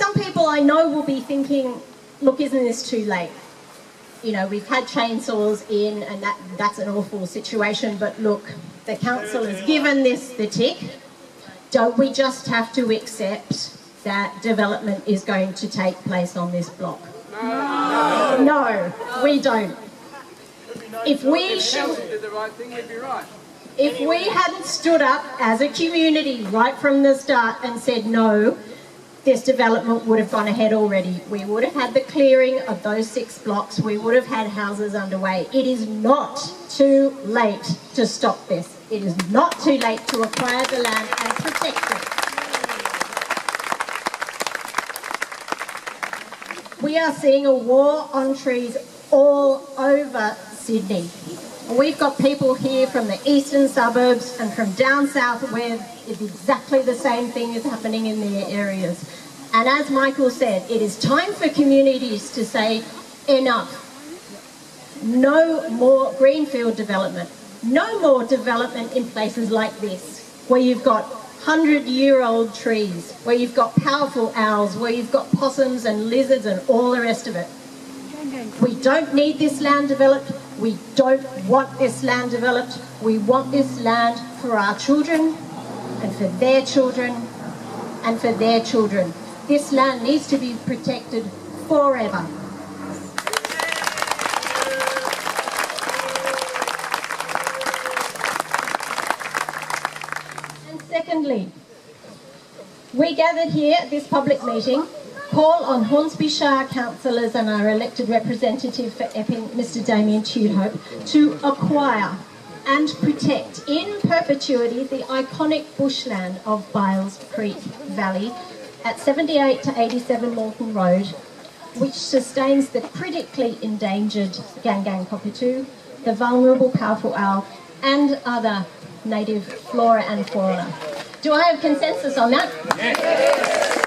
Some people I know will be thinking, look, isn't this too late? You know, we've had chainsaws in and that's an awful situation, but look, the council has given this the tick. Don't we just have to accept that development is going to take place on this block? No, we don't. If we did the right thing, we'd be right. If we hadn't stood up as a community right from the start and said no, this development would have gone ahead already. We would have had the clearing of those 6 blocks. We would have had houses underway. It is not too late to stop this. It is not too late to acquire the land and protect it. We are seeing a war on trees all over Sydney. We've got people here from the eastern suburbs and from down south where exactly the same thing is happening in their areas. And as Michael said, it is time for communities to say enough. No more greenfield development. No more development in places like this, where you've got 100-year-old trees, where you've got powerful owls, where you've got possums and lizards and all the rest of it. We don't need this land developed. We don't want this land developed. We want this land for our children and for their children and for their children. This land needs to be protected forever. And secondly, we gathered here at this public meeting call on Hornsby Shire councillors and our elected representative for Epping, Mr Damien Tudhope, to acquire and protect in perpetuity the iconic bushland of Biles Creek Valley at 78 to 87 Moulton Road, which sustains the critically endangered Gangang cockatoo, the vulnerable powerful owl, and other native flora and fauna. Do I have consensus on that? Yes.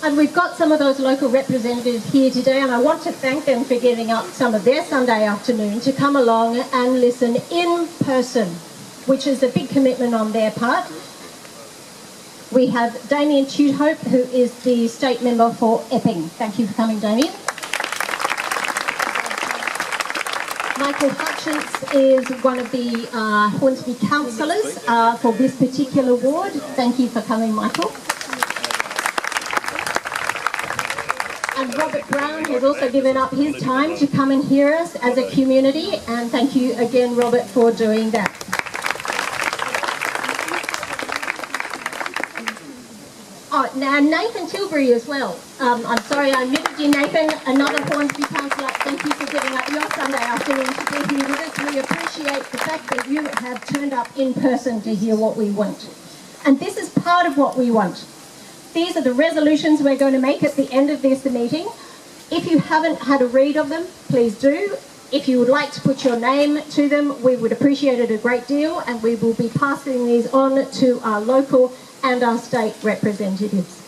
And we've got some of those local representatives here today, and I want to thank them for giving up some of their Sunday afternoon to come along and listen in person, which is a big commitment on their part. We have Damien Tudhope, who is the state member for Epping. Thank you for coming, Damien. Michael Hutchins is one of the Hornsby councillors for this particular ward. Thank you for coming, Michael. And Robert Brown has also given up his time to come and hear us as a community, and thank you again, Robert, for doing that. Oh, now Nathan Tilbury as well. I'm sorry I omitted you, Nathan, another Hornsby councillor. Thank you for giving up your Sunday afternoon to be here with us. We appreciate the fact that you have turned up in person to hear what we want. And this is part of what we want. These are the resolutions we're going to make at the end of this meeting. If you haven't had a read of them, please do. If you would like to put your name to them, we would appreciate it a great deal, and we will be passing these on to our local and our state representatives.